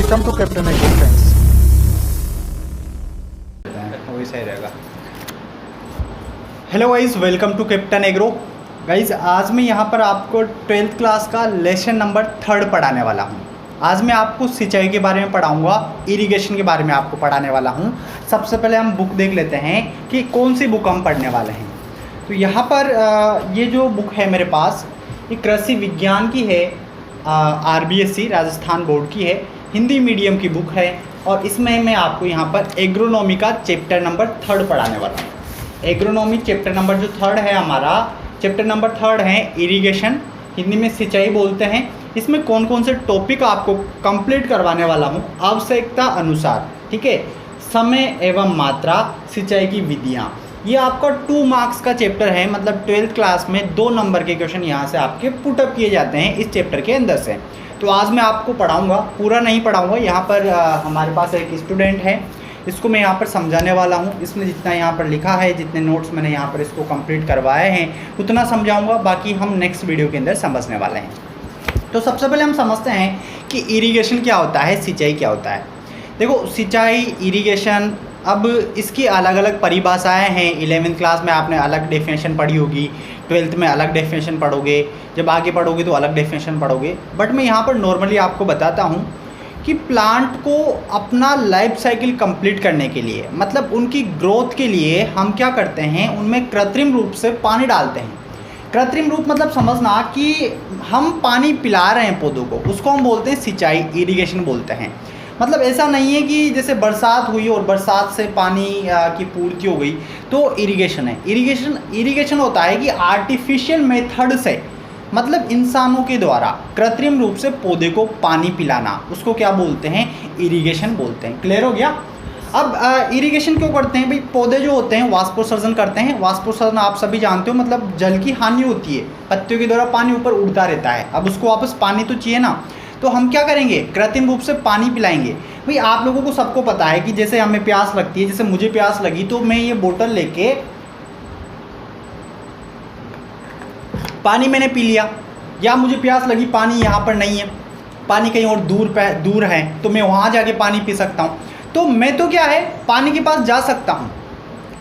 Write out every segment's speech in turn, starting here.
Welcome to Captain Agro friends. वही सही रहेगा। Hello guys, welcome to Captain Agro. Guys, आज मैं यहाँ पर आपको 12th क्लास का लेसन नंबर 3 पढ़ाने वाला हूँ। आज मैं आपको सिंचाई के बारे में पढ़ाऊँगा, इरिगेशन के बारे में आपको पढ़ाने वाला हूँ। सबसे पहले हम बुक देख लेते हैं कि कौन सी बुक हम पढ़ने वाले हैं। तो यहाँ पर ये जो बुक है मेरे पास, ये कृषि विज्ञान की है, RBSC राजस्थान बोर्ड की है, हिंदी मीडियम की बुक है। और इसमें मैं आपको यहाँ पर एग्रोनॉमी का चैप्टर नंबर 3 पढ़ाने वाला हूँ। एग्रोनॉमी चैप्टर नंबर जो 3 है हमारा, चैप्टर नंबर 3 है इरिगेशन, हिंदी में सिंचाई बोलते हैं। इसमें कौन कौन से टॉपिक आपको कंप्लीट करवाने वाला हूँ आवश्यकता अनुसार, ठीक है। समय एवं मात्रा, सिंचाई की विधियाँ, ये आपका 2 मार्क्स का चैप्टर है। मतलब 12th क्लास में 2 नंबर के क्वेश्चन यहाँ से आपके पुटअप किए जाते हैं इस चैप्टर के अंदर से। तो आज मैं आपको पढ़ाऊँगा, पूरा नहीं पढ़ाऊँगा। यहाँ पर हमारे पास एक स्टूडेंट है, इसको मैं यहाँ पर समझाने वाला हूँ। इसमें जितना यहाँ पर लिखा है, जितने नोट्स मैंने यहाँ पर इसको कंप्लीट करवाए हैं, उतना समझाऊँगा। बाकी हम नेक्स्ट वीडियो के अंदर समझने वाले हैं। तो सबसे पहले हम समझते हैं कि इरिगेशन क्या होता है, सिंचाई क्या होता है। देखो, सिंचाई, इरिगेशन, अब इसकी अलग अलग परिभाषाएं हैं। 11th क्लास में आपने अलग डेफिनेशन पढ़ी होगी, 12th में अलग डेफिनेशन पढ़ोगे, जब आगे पढ़ोगे तो अलग डेफिनेशन पढ़ोगे। बट मैं यहाँ पर नॉर्मली आपको बताता हूँ कि प्लांट को अपना लाइफ साइकिल कंप्लीट करने के लिए, मतलब उनकी ग्रोथ के लिए हम क्या करते हैं, उनमें कृत्रिम रूप से पानी डालते हैं। कृत्रिम रूप मतलब समझना कि हम पानी पिला रहे हैं पौधों को, उसको हम बोलते हैं सिंचाई, इरिगेशन बोलते हैं। मतलब ऐसा नहीं है कि जैसे बरसात हुई और बरसात से पानी की पूर्ति हो गई तो इरिगेशन है। इरिगेशन होता है कि आर्टिफिशियल मेथड से, मतलब इंसानों के द्वारा कृत्रिम रूप से पौधे को पानी पिलाना, उसको क्या बोलते हैं, इरिगेशन बोलते हैं। क्लियर हो गया। अब इरिगेशन क्यों करते हैं भाई, पौधे जो होते हैं वाष्पोत्सर्जन करते हैं। वाष्पोत्सर्जन आप सभी जानते हो, मतलब जल की हानि होती है, पत्तियों के द्वारा पानी ऊपर उड़ता रहता है। अब उसको वापस पानी तो चाहिए ना, तो हम क्या करेंगे, कृत्रिम रूप से पानी पिलाएंगे। भाई आप लोगों को सबको पता है कि जैसे हमें प्यास लगती है, जैसे मुझे प्यास लगी तो मैं ये बोतल लेके पानी मैंने पी लिया, या मुझे प्यास लगी, पानी यहाँ पर नहीं है, पानी कहीं और दूर है, तो मैं वहाँ जाके पानी पी सकता हूँ। तो मैं तो क्या है, पानी के पास जा सकता हूँ,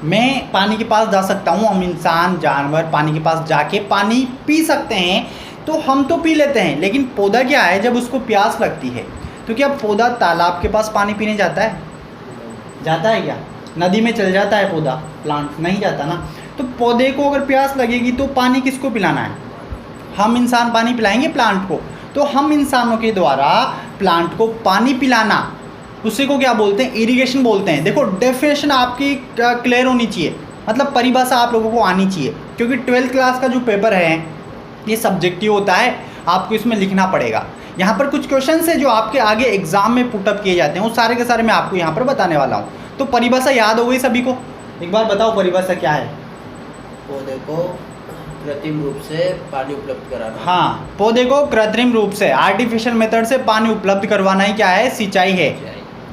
मैं पानी के पास जा सकता हूँ। हम इंसान, जानवर पानी के पास जाके पानी पी सकते हैं, तो हम तो पी लेते हैं। लेकिन पौधा क्या है, जब उसको प्यास लगती है तो क्या पौधा तालाब के पास पानी पीने जाता है? जाता है क्या? नदी में चल जाता है पौधा, प्लांट नहीं जाता ना। तो पौधे को अगर प्यास लगेगी तो पानी किसको पिलाना है? हम इंसान पानी पिलाएंगे प्लांट को। तो हम इंसानों के द्वारा प्लांट को पानी पिलाना, उसी को क्या बोलते हैं, इरिगेशन बोलते हैं। देखो, डेफिनेशन आपकी क्लियर होनी चाहिए, मतलब परिभाषा आप लोगों को आनी चाहिए, क्योंकि 12th क्लास का जो पेपर है ये सब्जेक्टिव होता है, आपको इसमें लिखना पड़ेगा। यहाँ पर कुछ क्वेश्चंस है जो आपके आगे एग्जाम में पुटअप किए जाते हैं, वो सारे के सारे मैं आपको यहाँ पर बताने वाला हूँ। तो परिभाषा याद हो गई सभी को? एक बार बताओ परिभाषा क्या है। पौधे को कृत्रिम रूप से पानी उपलब्ध कराना। हाँ, पौधे को कृत्रिम रूप से, आर्टिफिशियल मेथड से पानी उपलब्ध करवाना ही क्या है, सिंचाई है।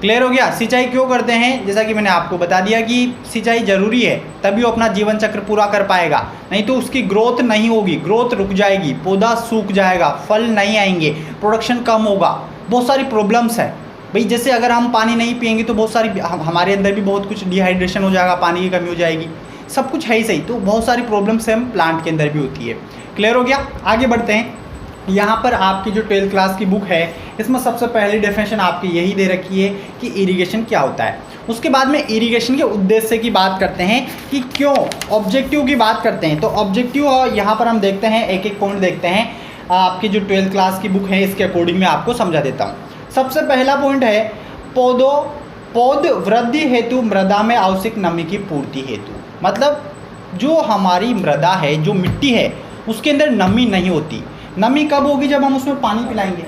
क्लियर हो गया। सिंचाई क्यों करते हैं, जैसा कि मैंने आपको बता दिया कि सिंचाई जरूरी है, तभी वो अपना जीवन चक्र पूरा कर पाएगा, नहीं तो उसकी ग्रोथ नहीं होगी, ग्रोथ रुक जाएगी, पौधा सूख जाएगा, फल नहीं आएंगे, प्रोडक्शन कम होगा, बहुत सारी प्रॉब्लम्स है भाई। जैसे अगर हम पानी नहीं पिएंगे तो बहुत सारी हमारे अंदर भी बहुत कुछ डिहाइड्रेशन हो जाएगा, पानी की कमी हो जाएगी, सब कुछ है ही सही। तो बहुत सारी प्रॉब्लम्स हम प्लांट के अंदर भी होती है। क्लियर हो गया। आगे बढ़ते हैं। यहाँ पर आपकी जो 12th क्लास की बुक है, इसमें सबसे पहली डेफिनेशन आपकी यही दे रखी है कि इरिगेशन क्या होता है। उसके बाद में इरिगेशन के उद्देश्य की बात करते हैं कि क्यों, ऑब्जेक्टिव की बात करते हैं। तो ऑब्जेक्टिव यहाँ पर हम देखते हैं, एक एक पॉइंट देखते हैं। आपकी जो 12th क्लास की बुक है इसके अकॉर्डिंग मैं आपको समझा देता हूँ। सबसे पहला पॉइंट है पौध वृद्धि हेतु मृदा में आवश्यक नमी की पूर्ति हेतु। मतलब जो हमारी मृदा है, जो मिट्टी है, उसके अंदर नमी नहीं होती। नमी कब होगी, जब हम उसमें पानी पिलाएंगे,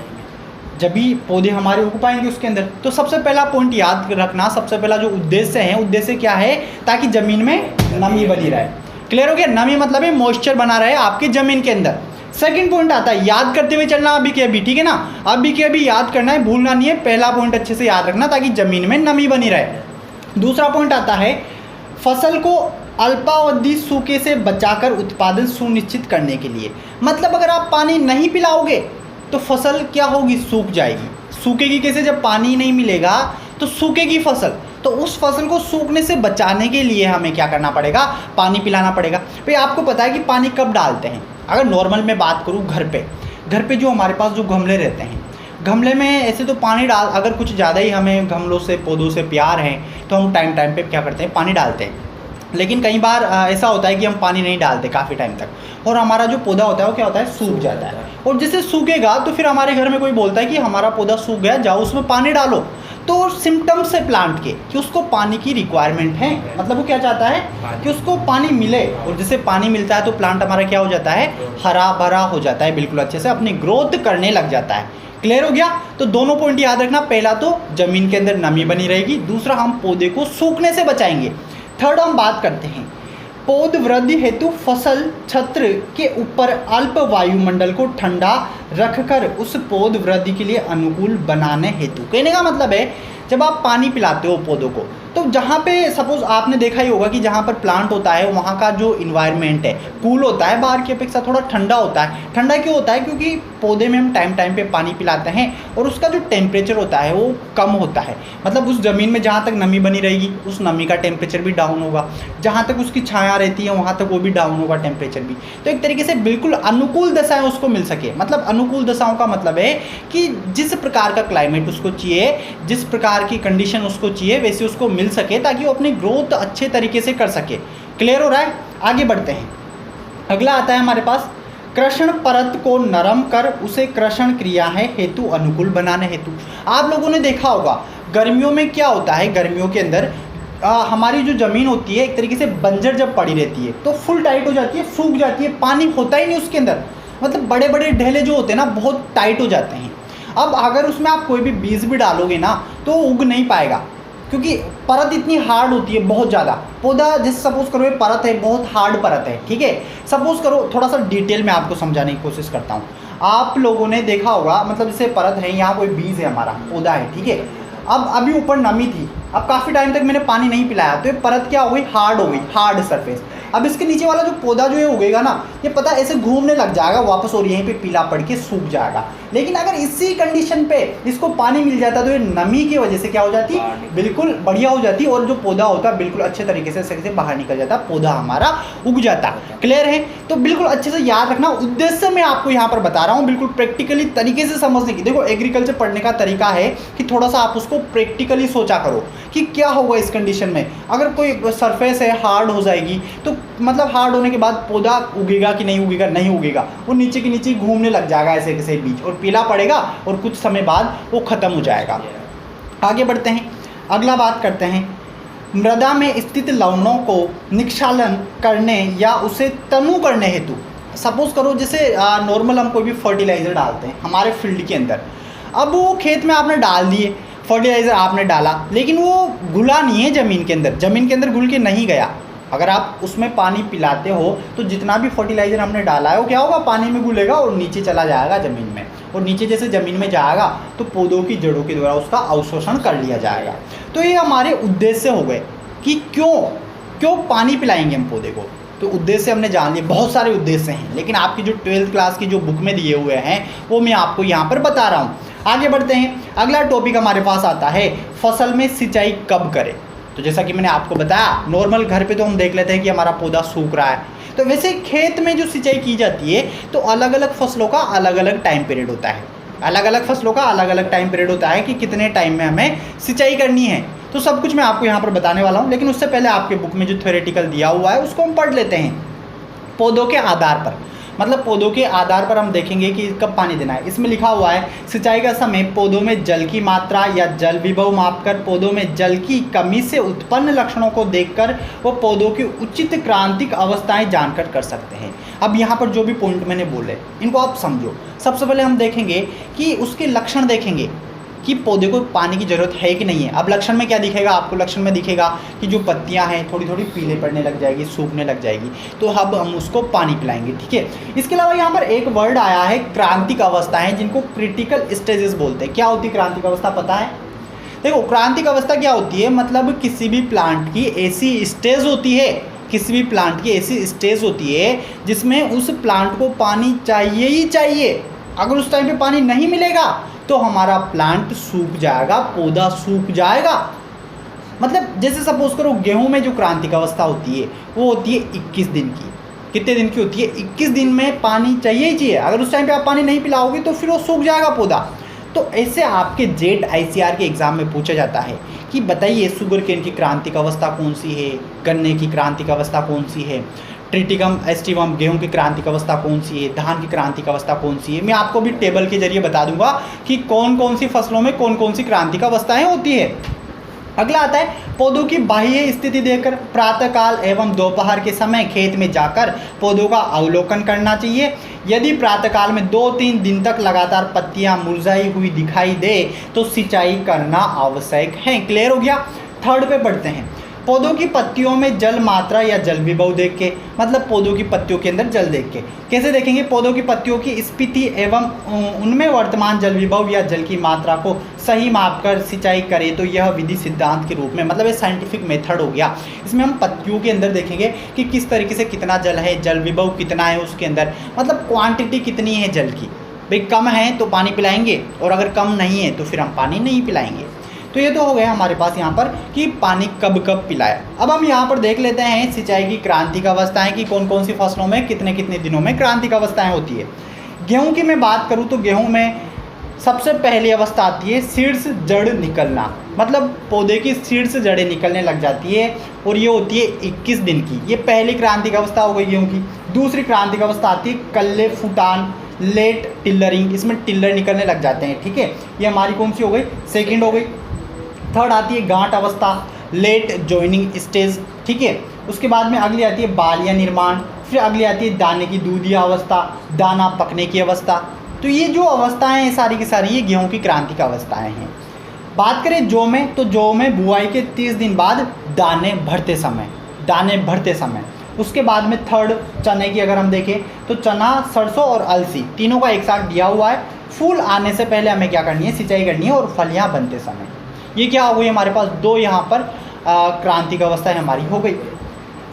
जब भी पौधे हमारे उग पाएंगे उसके अंदर। तो सबसे पहला पॉइंट याद रखना, सबसे पहला जो उद्देश्य है, उद्देश्य क्या है, ताकि ज़मीन में नमी बनी रहे। क्लियर हो गया। नमी मतलब है मॉइस्चर बना रहे आपकी ज़मीन के अंदर। सेकंड पॉइंट आता है, याद करते हुए चलना अभी के अभी, ठीक है ना, अभी के अभी याद करना है, भूलना नहीं है। पहला पॉइंट अच्छे से याद रखना ताकि ज़मीन में नमी बनी रहे। दूसरा पॉइंट आता है, फसल को अल्पावधि सूखे से बचाकर उत्पादन सुनिश्चित करने के लिए। मतलब अगर आप पानी नहीं पिलाओगे तो फसल क्या होगी, सूख जाएगी। सूखेगी कैसे? जब पानी नहीं मिलेगा तो सूखेगी फसल। तो उस फसल को सूखने से बचाने के लिए हमें क्या करना पड़ेगा? पानी पिलाना पड़ेगा। भाई आपको पता है कि पानी कब डालते हैं? अगर नॉर्मल मैं बात करूँ घर पे जो हमारे पास जो गमले रहते हैं, गमले में ऐसे तो पानी डाल, अगर कुछ ज़्यादा ही हमें गमलों से पौधों से प्यार है तो हम टाइम टाइम पे क्या करते हैं? पानी डालते हैं। लेकिन कई बार ऐसा होता है कि हम पानी नहीं डालते काफ़ी टाइम तक, और हमारा जो पौधा होता है वो क्या होता है? सूख जाता है। और जैसे सूखेगा तो फिर हमारे घर में कोई बोलता है कि हमारा पौधा सूख गया, जाओ उसमें पानी डालो। तो सिम्टम्स है प्लांट के कि उसको पानी की रिक्वायरमेंट है, मतलब वो क्या चाहता है कि उसको पानी मिले। और जैसे पानी मिलता है तो प्लांट हमारा क्या हो जाता है? हरा भरा हो जाता है, बिल्कुल अच्छे से अपनी ग्रोथ करने लग जाता है। क्लियर हो गया? तो दोनों पॉइंट याद रखना, पहला तो जमीन के अंदर नमी बनी रहेगी, दूसरा हम पौधे को सूखने से बचाएंगे। थर्ड हम बात करते हैं पौध वृद्धि हेतु फसल छत्र के ऊपर अल्प वायुमंडल को ठंडा रखकर उस पौध वृद्धि के लिए अनुकूल बनाने हेतु। कहने का मतलब है जब आप पानी पिलाते हो पौधों को, तो जहाँ पे सपोज आपने देखा ही होगा कि जहाँ पर प्लांट होता है वहाँ का जो इन्वायरमेंट है कूल होता है, बाहर की अपेक्षा थोड़ा ठंडा होता है। ठंडा क्यों होता है? क्योंकि पौधे में हम टाइम टाइम पे पानी पिलाते हैं और उसका जो टेम्परेचर होता है वो कम होता है। मतलब उस ज़मीन में जहाँ तक नमी बनी रहेगी उस नमी का टेम्परेचर भी डाउन होगा, जहाँ तक उसकी छाया रहती है वहाँ तक वो भी डाउन होगा टेम्परेचर भी। तो एक तरीके से बिल्कुल अनुकूल दशाएँ उसको मिल सके। मतलब अनुकूल दशाओं का मतलब है कि जिस प्रकार का क्लाइमेट उसको चाहिए, जिस प्रकार की कंडीशन उसको चाहिए वैसे उसको मिल सके, ताकि वो अपनी ग्रोथ अच्छे तरीके से कर सके। क्लियर हो रहा है? आगे बढ़ते हैं। अगला आता है हमारे पास कृषण परत को नरम कर उसे कृषण क्रिया है हेतु अनुकूल बनाने हेतु। आप लोगों ने देखा होगा गर्मियों में क्या होता है, गर्मियों के अंदर हमारी जो ज़मीन होती है एक तरीके से बंजर जब पड़ी रहती है तो फुल टाइट हो जाती है, सूख जाती है, पानी होता ही नहीं उसके अंदर। मतलब बड़े बड़े ढेले जो होते हैं ना बहुत टाइट हो जाते हैं। अब अगर उसमें आप कोई भी बीज भी डालोगे ना तो उग नहीं पाएगा, क्योंकि परत इतनी हार्ड होती है बहुत ज़्यादा। पौधा जैसे सपोज करो ये परत है, बहुत हार्ड परत है, ठीक है। सपोज करो थोड़ा सा डिटेल में आपको समझाने की कोशिश करता हूँ। आप लोगों ने देखा होगा, मतलब जैसे परत है, यहाँ कोई बीज है, हमारा पौधा है, ठीक है। अब अभी ऊपर नमी थी, अब काफ़ी टाइम तक मैंने पानी नहीं पिलाया तो ये परत क्या हो गई? हार्ड हो गई, हार्ड सरफेस। अब इसके नीचे वाला जो पौधा जो है उगेगा ना, ये पता ऐसे घूमने लग जाएगा वापस और यहीं पे पीला पड़ के सूख जाएगा। लेकिन अगर इसी कंडीशन पे इसको पानी मिल जाता तो ये नमी की वजह से क्या हो जाती? बिल्कुल बढ़िया हो जाती और जो पौधा होता है बिल्कुल अच्छे तरीके से बाहर निकल जाता, पौधा हमारा उग जाता। क्लियर है? तो बिल्कुल अच्छे से याद रखना, उद्देश्य मैं आपको यहाँ पर बता रहा हूँ बिल्कुल प्रैक्टिकली तरीके से समझने की। देखो एग्रीकल्चर पढ़ने का तरीका है कि थोड़ा सा आप उसको प्रैक्टिकली सोचा करो कि क्या होगा इस कंडीशन में। अगर कोई सरफेस है हार्ड हो जाएगी तो मतलब हार्ड होने के बाद पौधा उगेगा कि नहीं उगेगा? नहीं उगेगा, वो नीचे के नीचे घूमने लग जाएगा ऐसे कैसे बीज, और पीला पड़ेगा और कुछ समय बाद वो खत्म हो जाएगा। आगे बढ़ते हैं, अगला बात करते हैं मृदा में स्थित लवणों को निक्षालन करने या उसे तनु करने हेतु। सपोज करो जैसे नॉर्मल हम कोई भी फर्टिलाइज़र डालते हैं हमारे फील्ड के अंदर, अब वो खेत में आपने डाल दिए, फर्टिलाइज़र आपने डाला लेकिन वो घुला नहीं है ज़मीन के अंदर घुल के नहीं गया। अगर आप उसमें पानी पिलाते हो तो जितना भी फर्टिलाइज़र हमने डाला है वो क्या होगा? पानी में घुलेगा और नीचे चला जाएगा ज़मीन में, और नीचे जैसे ज़मीन में जाएगा तो पौधों की जड़ों के द्वारा उसका अवशोषण कर लिया जाएगा। तो ये हमारे उद्देश्य हो गए कि क्यों पानी पिलाएंगे हम पौधे को। तो उद्देश्य हमने जान लिए, बहुत सारे उद्देश्य हैं, लेकिन आपकी जो 12th क्लास की जो बुक में दिए हुए हैं वो मैं आपको यहाँ पर बता रहा हूँ। आगे बढ़ते हैं, अगला टॉपिक हमारे पास आता है फसल में सिंचाई कब करें। तो जैसा कि मैंने आपको बताया नॉर्मल घर पे तो हम देख लेते हैं कि हमारा पौधा सूख रहा है, तो वैसे खेत में जो सिंचाई की जाती है तो अलग अलग फसलों का अलग अलग टाइम पीरियड होता है। अलग अलग फसलों का अलग अलग टाइम पीरियड होता है कि कितने टाइम में हमें सिंचाई करनी है। तो सब कुछ मैं आपको यहाँ पर बताने वाला हूँ, लेकिन उससे पहले आपके बुक में जो थ्योरेटिकल दिया हुआ है उसको हम पढ़ लेते हैं। पौधों के आधार पर, मतलब पौधों के आधार पर हम देखेंगे कि कब पानी देना है। इसमें लिखा हुआ है सिंचाई का समय पौधों में जल की मात्रा या जल विभव मापकर पौधों में जल की कमी से उत्पन्न लक्षणों को देखकर वो पौधों की उचित क्रांतिक अवस्थाएं जानकर कर सकते हैं। अब यहाँ पर जो भी पॉइंट मैंने बोले इनको आप समझो। सबसे पहले हम देखेंगे कि उसके लक्षण देखेंगे कि पौधे को पानी की ज़रूरत है कि नहीं है। अब लक्षण में क्या दिखेगा आपको? लक्षण में दिखेगा कि जो पत्तियां हैं थोड़ी थोड़ी पीले पड़ने लग जाएगी, सूखने लग जाएगी, तो अब हम उसको पानी पिलाएंगे, ठीक है। इसके अलावा यहाँ पर एक वर्ड आया है क्रांतिक अवस्थाएं, जिनको क्रिटिकल स्टेजेस बोलते हैं। क्या होती है क्रांतिक अवस्था पता है? देखो क्रांतिक अवस्था क्या होती है, मतलब किसी भी प्लांट की ऐसी स्टेज होती है, किसी भी प्लांट की ऐसी स्टेज होती है जिसमें उस प्लांट को पानी चाहिए ही चाहिए। अगर उस टाइम पे पानी नहीं मिलेगा तो हमारा प्लांट सूख जाएगा, पौधा सूख जाएगा। मतलब जैसे सपोज करो गेहूं में जो क्रांतिक अवस्था होती है वो होती है 21 दिन की। कितने दिन की होती है? 21 दिन में पानी चाहिए ही चाहिए। अगर उस टाइम पे आप पानी नहीं पिलाओगे तो फिर वो सूख जाएगा पौधा। तो ऐसे आपके जेट ICR के एग्ज़ाम में पूछा जाता है कि बताइए शुगर केन की क्रांतिक अवस्था कौन सी है, गन्ने की क्रांतिक अवस्था कौन सी है, ट्रिटिकम एस्टिवम गेहूं की क्रांतिक अवस्था कौन सी है, धान की क्रांतिक अवस्था कौन सी है। मैं आपको भी टेबल के जरिए बता दूंगा कि कौन कौन सी फसलों में कौन कौन सी क्रांतिक अवस्थाएं होती है। अगला आता है पौधों की बाह्य स्थिति देखकर प्रातःकाल एवं दोपहर के समय खेत में जाकर पौधों का अवलोकन करना चाहिए। यदि प्रातःकाल में 2-3 दिन तक लगातार पत्तियां मुरझाई हुई दिखाई दे तो सिंचाई करना आवश्यक है। क्लियर हो गया? थर्ड पे पढ़ते हैं। पौधों की पत्तियों में जल मात्रा या जल विभव देख के, मतलब पौधों की पत्तियों के अंदर जल देख के। कैसे देखेंगे? पौधों की पत्तियों की स्थिति एवं उनमें वर्तमान जल विभव या जल की मात्रा को सही मापकर सिंचाई करें तो यह विधि सिद्धांत के रूप में, मतलब ये साइंटिफिक मेथड हो गया। इसमें हम पत्तियों के अंदर देखेंगे कि किस तरीके से कितना जल है, जल विभव कितना है उसके अंदर, मतलब क्वांटिटी कितनी है जल की। भाई कम है तो पानी पिलाएंगे और अगर कम नहीं है तो फिर हम पानी नहीं पिलाएंगे। तो ये तो हो गया हमारे पास यहाँ पर कि पानी कब कब पिलाया। अब हम यहाँ पर देख लेते हैं सिंचाई की क्रांतिक अवस्थाएं कि कौन कौन सी फसलों में कितने कितने दिनों में क्रांतिक अवस्थाएं होती है। गेहूं की मैं बात करूँ तो गेहूं में सबसे पहली अवस्था आती है सीड्स जड़ निकलना, मतलब पौधे की सीड्स जड़ें निकलने लग जाती है और ये होती है 21 दिन की। ये पहली क्रांतिक अवस्था हो गई गेहूँ की। दूसरी क्रांतिक अवस्था आती है कल्ले फुटान लेट टिल्लरिंग, इसमें टिल्लर निकलने लग जाते हैं। ठीक है, ये हमारी कौन सी हो गई? सेकेंड हो गई। थर्ड आती है गांठ अवस्था, लेट जॉइनिंग स्टेज। ठीक है, उसके बाद में अगली आती है बाल या निर्माण, फिर अगली आती है दाने की दूधिया अवस्था, दाना पकने की अवस्था। तो ये जो अवस्थाएं हैं सारी की सारी ये गेहूं की क्रांतिक अवस्थाएं हैं। बात करें जौ में, तो जौ में बुआई के 30 दिन बाद दाने भरते समय। उसके बाद में थर्ड चने की अगर हम देखें तो चना, सरसों और अलसी तीनों का एक साथ दिया हुआ है। फूल आने से पहले हमें क्या करनी है? सिंचाई करनी है और फलियाँ बनते समय। ये क्या हो गई हमारे पास? दो यहाँ पर क्रांतिक अवस्थाएं हमारी हो गई।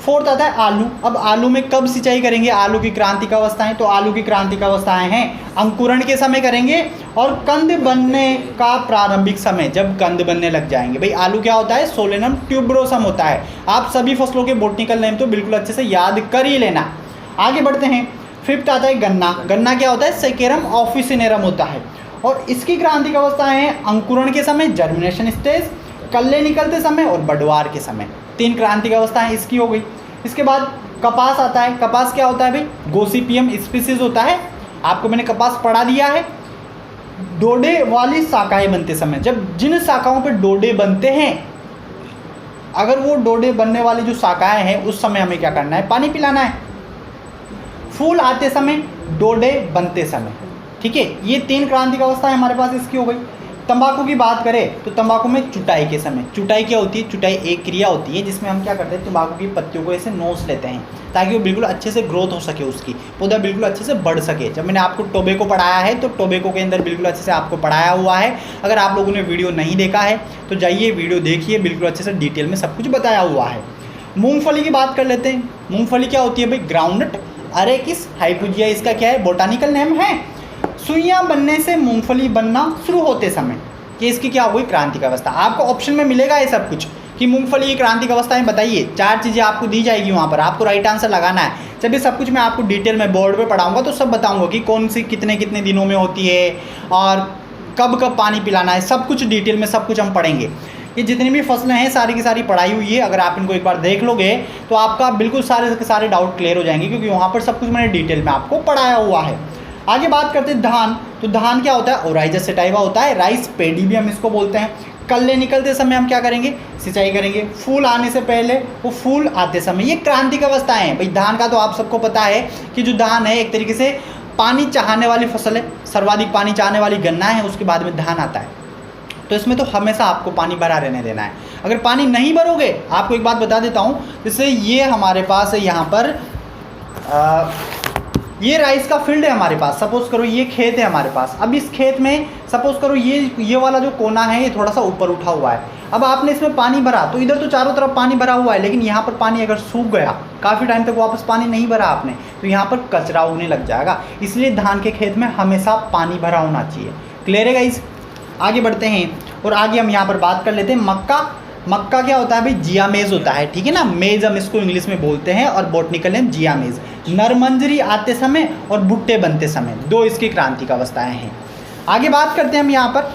फोर्थ आता है आलू। अब आलू में कब सिंचाई करेंगे? आलू की क्रांतिक अवस्थाएं, तो आलू की क्रांतिक अवस्थाएं हैं अंकुरण के समय करेंगे और कंद बनने का प्रारंभिक समय, जब कंद बनने लग जाएंगे। भाई आलू क्या होता है? सोलेनम ट्यूबरोसम होता है। आप सभी फसलों के बोटनिकल नेम तो बिल्कुल अच्छे से याद कर ही लेना। आगे बढ़ते हैं। फिफ्थ आता है गन्ना। गन्ना क्या होता है? सेकेरम ऑफिसिनेरम होता है और इसकी क्रांतिक अवस्थाएं हैं अंकुरण के समय, जर्मिनेशन स्टेज, कल्ले निकलते समय और बढ़वार के समय। 3 क्रांतिक अवस्थाएं इसकी हो गई। इसके बाद कपास आता है। कपास क्या होता है भाई? गोसिपियम स्पीसीज होता है। आपको मैंने कपास पढ़ा दिया है। डोडे वाली शाखाएं बनते समय, जब जिन शाखाओं पे डोडे बनते हैं, अगर वो डोडे बनने वाली जो शाखाएं हैं उस समय हमें क्या करना है? पानी पिलाना है। फूल आते समय, डोडे बनते समय। ठीक है, ये 3 क्रांतिक अवस्थाएं हमारे पास इसकी हो गई। तंबाकू की बात करें तो तंबाकू में चुटाई के समय। चुटाई क्या होती है? चुटाई एक क्रिया होती है जिसमें हम क्या करते हैं? तंबाकू की पत्तियों को ऐसे नोच लेते हैं ताकि वो बिल्कुल अच्छे से ग्रोथ हो सके, उसकी पौधा बिल्कुल अच्छे से बढ़ सके। जब मैंने आपको टोबैको पढ़ाया है तो टोबैको के अंदर बिल्कुल अच्छे से आपको पढ़ाया हुआ है। अगर आप लोगों ने वीडियो नहीं देखा है तो जाइए वीडियो देखिए, बिल्कुल अच्छे से डिटेल में सब कुछ बताया हुआ है। मूँगफली की बात कर लेते हैं। मूँगफली क्या होती है भाई? ग्राउंडनट अरेकिस हाइपोजिया इसका क्या है? बोटानिकल नेम है। सुइयां बनने से मूंगफली बनना शुरू होते समय, कि इसकी क्या हो गई? क्रांतिक अवस्था। आपको ऑप्शन में मिलेगा ये सब कुछ कि मूंगफली की क्रांतिक अवस्थाएं बताइए। 4 चीज़ें आपको दी जाएगी वहाँ पर, आपको राइट आंसर लगाना है। जब ये सब कुछ मैं आपको डिटेल में बोर्ड पे पढ़ाऊंगा तो सब बताऊंगा कि कौन सी कितने कितने दिनों में होती है और कब कब पानी पिलाना है। सब कुछ डिटेल में सब कुछ हम पढ़ेंगे। ये जितनी भी फसलें हैं सारी की सारी पढ़ाई हुई है। अगर आप इनको एक बार देख लोगे तो आपका बिल्कुल सारे के सारे डाउट क्लियर हो जाएंगे, क्योंकि वहाँ पर सब कुछ मैंने डिटेल में आपको पढ़ाया हुआ है। आगे बात करते हैं धान। तो धान क्या होता है? ओराइजस सेटाइवा होता है। राइस पेडी भी हम इसको बोलते हैं। कल्ले निकलते समय हम क्या करेंगे? सिंचाई करेंगे। फूल आने से पहले, वो फूल आते समय, ये क्रांतिक अवस्थाएं हैं। भाई धान का तो आप सबको पता है कि जो धान है एक तरीके से पानी चाहने वाली फसल है, सर्वाधिक पानी चाहने वाली गन्ना है, उसके बाद में धान आता है। तो इसमें तो हमेशा आपको पानी भरा रहने देना है। अगर पानी नहीं भरोगे, आपको एक बात बता देता हूँ, जैसे ये हमारे पास है यहाँ पर ये राइस का फील्ड है हमारे पास। सपोज करो ये खेत है हमारे पास। अब इस खेत में सपोज करो ये वाला जो कोना है ये थोड़ा सा ऊपर उठा हुआ है। अब आपने इसमें पानी भरा तो इधर तो चारों तरफ पानी भरा हुआ है, लेकिन यहाँ पर पानी अगर सूख गया, काफ़ी टाइम तक वापस पानी नहीं भरा आपने, तो यहाँ पर कचरा उगने लग जाएगा। इसलिए धान के खेत में हमेशा पानी भरा होना चाहिए। क्लियर है गाइस। आगे बढ़ते हैं और आगे हम यहाँ पर बात कर लेते हैं मक्का। मक्का क्या होता है भाई, जियामेज होता है, ठीक है ना। मेज हम इसको इंग्लिश में बोलते हैं और बॉटनिकल नेम जियामेज। नरमंजरी आते समय और भुट्टे बनते समय, दो इसकी क्रांतिक अवस्थाएं हैं। आगे बात करते हैं हम यहाँ पर,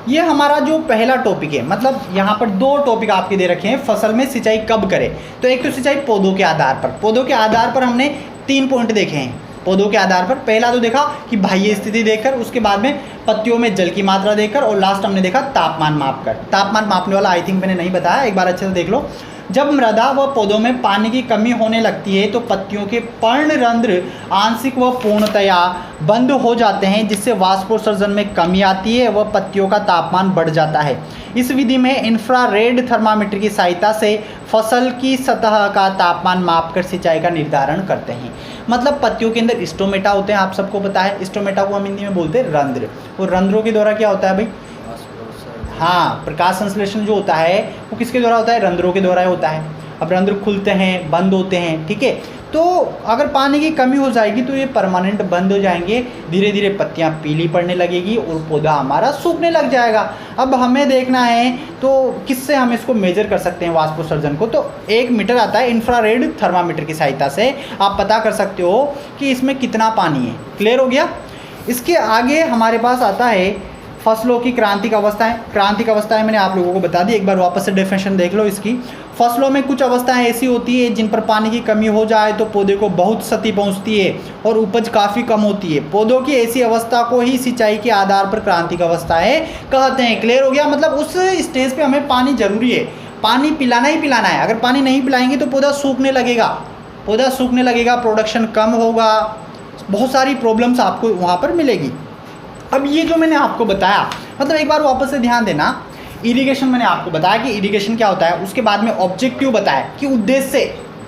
ये हमारा जो पहला टॉपिक है, मतलब यहाँ पर दो टॉपिक आपके दे रखे हैं, फसल में सिंचाई कब करें। तो एक तो सिंचाई पौधों के आधार पर, पौधों के आधार पर हमने 3 पॉइंट देखे हैं पौधों के आधार पर। पहला तो देखा कि बाह्य स्थिति देखकर, उसके बाद में पत्तियों में जल की मात्रा देखकर, और लास्ट हमने देखा तापमान मापकर। तापमान मापने वाला आई थिंक मैंने नहीं बताया, एक बार अच्छे से देख लो। जब मृदा व पौधों में पानी की कमी होने लगती है तो पत्तियों के पर्णरंध्र आंशिक व पूर्णतया बंद हो जाते हैं, जिससे वाष्पोत्सर्जन में कमी आती है व पत्तियों का तापमान बढ़ जाता है। इस विधि में इंफ्रारेड थर्मामीटर की सहायता से फसल की सतह का तापमान मापकर सिंचाई का निर्धारण करते हैं। मतलब पत्तियों के अंदर स्टोमेटा होते हैं, आप सबको पता है। स्टोमेटा को हम हिंदी में बोलते हैं रंध्र, और रंध्रों के द्वारा क्या होता है भाई, हाँ, प्रकाश संश्लेषण जो होता है वो किसके द्वारा होता है, रंध्रों के द्वारा होता है। अब रंध्र खुलते हैं, बंद होते हैं, ठीक है। तो अगर पानी की कमी हो जाएगी तो ये परमानेंट बंद हो जाएंगे, धीरे धीरे पत्तियां पीली पड़ने लगेगी और पौधा हमारा सूखने लग जाएगा। अब हमें देखना है तो किससे हम इसको मेजर कर सकते हैं वाष्पोत्सर्जन को, तो 1 मीटर आता है इंफ्रारेड थर्मामीटर की सहायता से आप पता कर सकते हो कि इसमें कितना पानी है। क्लियर हो गया। इसके आगे हमारे पास आता है फसलों की क्रांतिक अवस्थाएं। क्रांतिक अवस्थाएं मैंने आप लोगों को बता दी, एक बार वापस से डेफिनेशन देख लो इसकी। फसलों में कुछ अवस्थाएं ऐसी होती है जिन पर पानी की कमी हो जाए तो पौधे को बहुत क्षति पहुंचती है और उपज काफ़ी कम होती है। पौधों की ऐसी अवस्था को ही सिंचाई के आधार पर क्रांतिक अवस्थाएं कहते हैं। क्लियर हो गया। मतलब उस स्टेज पे हमें पानी जरूरी है, पानी पिलाना ही पिलाना है। अगर पानी नहीं पिलाएंगे तो पौधा सूखने लगेगा, पौधा सूखने लगेगा, प्रोडक्शन कम होगा, बहुत सारी प्रॉब्लम्स आपको वहाँ पर मिलेगी। अब ये जो मैंने आपको बताया, मतलब एक बार वापस से ध्यान देना, इरिगेशन मैंने आपको बताया कि इरिगेशन क्या होता है, उसके बाद में ऑब्जेक्टिव बताया कि उद्देश्य से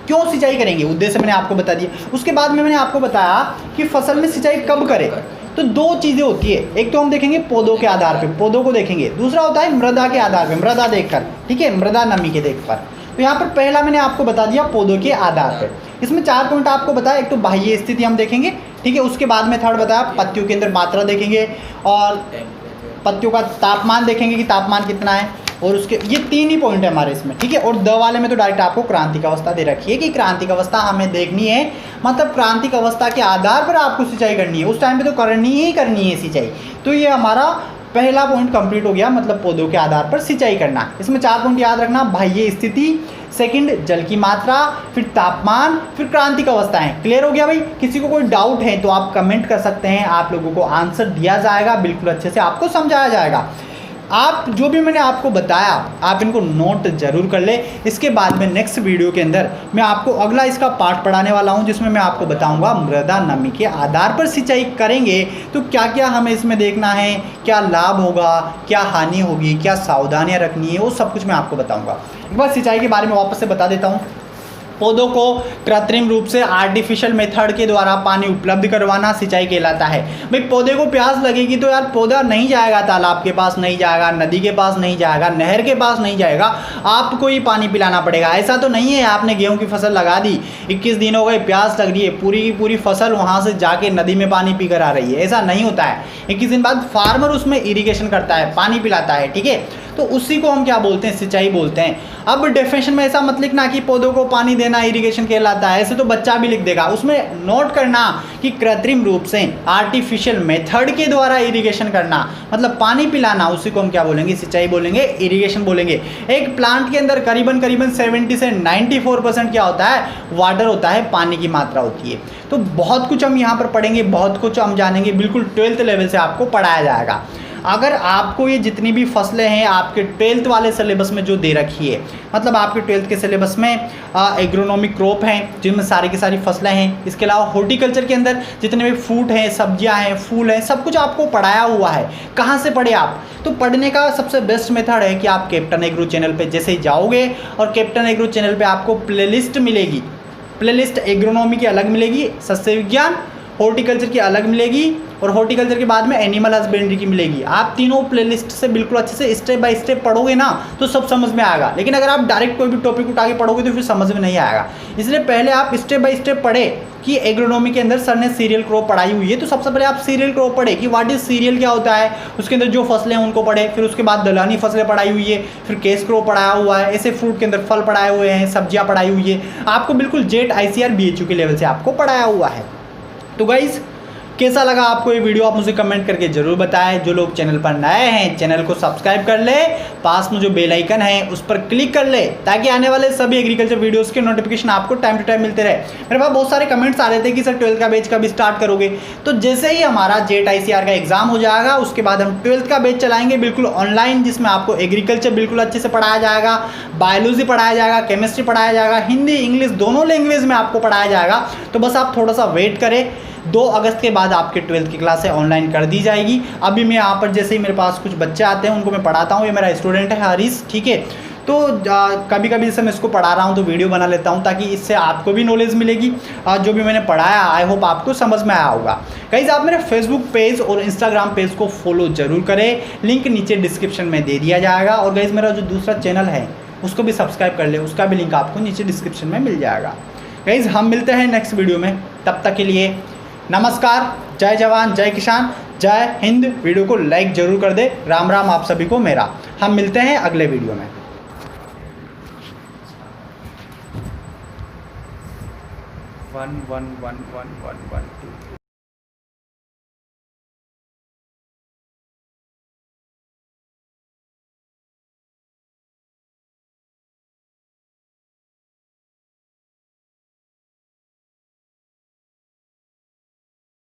क्यों सिंचाई करेंगे, उद्देश्य मैंने आपको बता दिया। उसके बाद में मैंने आपको बताया कि फसल में सिंचाई कब करें। तो 2 चीज़ें होती है, एक तो हम देखेंगे पौधों के आधार पे, पौधों को देखेंगे, दूसरा होता है मृदा के आधार पे, मृदा देखकर, ठीक है, मृदा नमी के देख पर। तो यहाँ पर पहला मैंने आपको बता दिया पौधों के आधार पर। इसमें 4 पॉइंट आपको बताया, एक तो बाह्य स्थिति हम देखेंगे, ठीक है, उसके बाद में थर्ड बताया पत्तियों के अंदर मात्रा देखेंगे और पत्तियों का तापमान देखेंगे कि तापमान कितना है, और उसके ये 3 ही पॉइंट है हमारे इसमें, ठीक है। और द वाले में तो डायरेक्ट आपको क्रांतिक अवस्था दे रखी है कि क्रांतिक अवस्था हमें देखनी है, मतलब क्रांतिक अवस्था के आधार पर आपको सिंचाई करनी है, उस टाइम पे तो करनी ही करनी है सिंचाई। तो ये हमारा पहला पॉइंट कंप्लीट हो गया, मतलब पौधों के आधार पर सिंचाई करना। इसमें 4 पॉइंट याद रखना, बाह्य स्थिति, सेकंड जल की मात्रा, फिर तापमान, फिर क्रांतिक अवस्थाएं। क्लियर हो गया भाई। किसी को कोई डाउट है तो आप कमेंट कर सकते हैं, आप लोगों को आंसर दिया जाएगा, बिल्कुल अच्छे से आपको समझाया जाएगा। आप जो भी मैंने आपको बताया आप इनको नोट जरूर कर ले। इसके बाद में नेक्स्ट वीडियो के अंदर मैं आपको अगला इसका पार्ट पढ़ाने वाला हूं, जिसमें मैं आपको बताऊंगा मृदा नमी के आधार पर सिंचाई करेंगे तो क्या क्या हमें इसमें देखना है, क्या लाभ होगा, क्या हानि होगी, क्या सावधानियां रखनी है, वो सब कुछ मैं आपको बताऊंगा। एक बार सिंचाई के बारे में वापस से बता देता हूँ। पौधों को कृत्रिम रूप से आर्टिफिशियल मेथड के द्वारा पानी उपलब्ध करवाना सिंचाई कहलाता है। भाई पौधे को प्यास लगेगी तो यार पौधा नहीं जाएगा, तालाब के पास नहीं जाएगा, नदी के पास नहीं जाएगा, नहर के पास नहीं जाएगा, आपको ही पानी पिलाना पड़ेगा। ऐसा तो नहीं है आपने गेहूं की फसल लगा दी, 21 दिन हो गए, प्यास लग रही है, पूरी की पूरी फसल वहाँ से जाके नदी में पानी पी कर आ रही है, ऐसा नहीं होता है। 21 दिन बाद फार्मर उसमें इरीगेशन करता है, पानी पिलाता है, ठीक है। तो उसी को हम क्या बोलते हैं, सिंचाई बोलते हैं। अब डेफिनेशन में ऐसा मत लिखना कि पौधों को पानी देना इरिगेशन कहलाता है, ऐसे तो बच्चा भी लिख देगा। उसमें नोट करना कि कृत्रिम रूप से आर्टिफिशियल मेथड के द्वारा इरिगेशन करना, मतलब पानी पिलाना, उसी को हम क्या बोलेंगे, सिंचाई बोलेंगे, इरिगेशन बोलेंगे। एक प्लांट के अंदर करीबन 70 से 94% क्या होता है, वाटर होता है, पानी की मात्रा होती है। तो बहुत कुछ हम यहाँ पर पढ़ेंगे, बहुत कुछ हम जानेंगे, बिल्कुल 12th लेवल से आपको पढ़ाया जाएगा। अगर आपको ये जितनी भी फसलें हैं आपके 12th वाले सिलेबस में जो दे रखी है, मतलब आपके 12th के सिलेबस में एग्रोनॉमिक क्रॉप हैं जिनमें सारी की सारी फसलें हैं, इसके अलावा हॉर्टिकल्चर के अंदर जितने भी फ्रूट हैं, सब्जियां हैं, फूल हैं, सब कुछ आपको पढ़ाया हुआ है। कहाँ से पढ़े आप, तो पढ़ने का सबसे बेस्ट मेथड है कि आप कैप्टन एग्रो चैनल पर जैसे ही जाओगे और कैप्टन एग्रो चैनल पर आपको प्लेलिस्ट मिलेगी, प्लेलिस्ट एग्रोनॉमी की अलग मिलेगी, सस्य विज्ञान, हॉर्टिकल्चर की अलग मिलेगी और हॉर्टिकल्चर के बाद में एनिमल हस्बेंड्री की मिलेगी। आप तीनों प्लेलिस्ट से बिल्कुल अच्छे से स्टेप बाय स्टेप पढ़ोगे ना तो सब समझ में आएगा, लेकिन अगर आप डायरेक्ट कोई भी टॉपिक उठा के पढ़ोगे तो फिर समझ में नहीं आएगा। इसलिए पहले आप स्टेप बाय स्टेप पढ़े कि एग्रोनॉमी के अंदर सर ने सीरियल क्रॉप पढ़ाई हुई है, तो सबसे पहले आप सीरियल क्रॉप पढ़े कि व्हाट इज सीरियल क्या होता है, उसके अंदर जो फसलें हैं उनको पढ़े। फिर उसके बाद दलहनी फसलें पढ़ाई हुई है, फिर केस क्रॉप पढ़ाया हुआ है, ऐसे फ्रूट के अंदर फल पढ़ाए हुए हैं, सब्जियां पढ़ाई हुई है, आपको बिल्कुल जेट ICR BHU के लेवल से आपको पढ़ाया हुआ है। तो गाइस कैसा लगा आपको ये वीडियो, आप मुझे कमेंट करके जरूर बताएं। जो लोग चैनल पर नए हैं चैनल को सब्सक्राइब कर ले, पास में जो बेल आइकन है उस पर क्लिक कर ले ताकि आने वाले सभी एग्रीकल्चर वीडियोस के नोटिफिकेशन आपको टाइम टू टाइम मिलते रहे। मेरे पास बहुत सारे कमेंट्स आ रहे थे कि सर 12th का बैच कब स्टार्ट करोगे, तो जैसे ही हमारा जेट ICR का एग्जाम हो जाएगा उसके बाद हम 12th का बैच चलाएंगे बिल्कुल ऑनलाइन, जिसमें आपको एग्रीकल्चर बिल्कुल अच्छे से पढ़ाया जाएगा, बायोलॉजी पढ़ाया जाएगा, केमिस्ट्री पढ़ाया जाएगा, हिंदी इंग्लिश दोनों लैंग्वेज में आपको पढ़ाया जाएगा। तो बस आप थोड़ा सा वेट करें, 2 अगस्त के बाद आपके 12th की क्लासें ऑनलाइन कर दी जाएगी। अभी मैं यहाँ पर जैसे ही मेरे पास कुछ बच्चे आते हैं उनको मैं पढ़ाता हूँ, ये मेरा स्टूडेंट है हरीश, ठीक है। तो कभी कभी जैसे मैं इसको पढ़ा रहा हूँ तो वीडियो बना लेता हूँ ताकि इससे आपको भी नॉलेज मिलेगी और जो भी मैंने पढ़ाया आई होप आपको समझ में आया होगा। गाइस आप मेरे फेसबुक पेज और इंस्टाग्राम पेज को फॉलो जरूर करें, लिंक नीचे डिस्क्रिप्शन में दे दिया जाएगा। और गाइस मेरा जो दूसरा चैनल है उसको भी सब्सक्राइब कर ले, उसका भी लिंक आपको नीचे डिस्क्रिप्शन में मिल जाएगा। गाइस हम मिलते हैं नेक्स्ट वीडियो में, तब तक के लिए नमस्कार, जय जवान जय किसान जय हिंद। वीडियो को लाइक जरूर कर दे। राम राम आप सभी को मेरा। हम मिलते हैं अगले वीडियो में। 1 1 1 1 1 1 2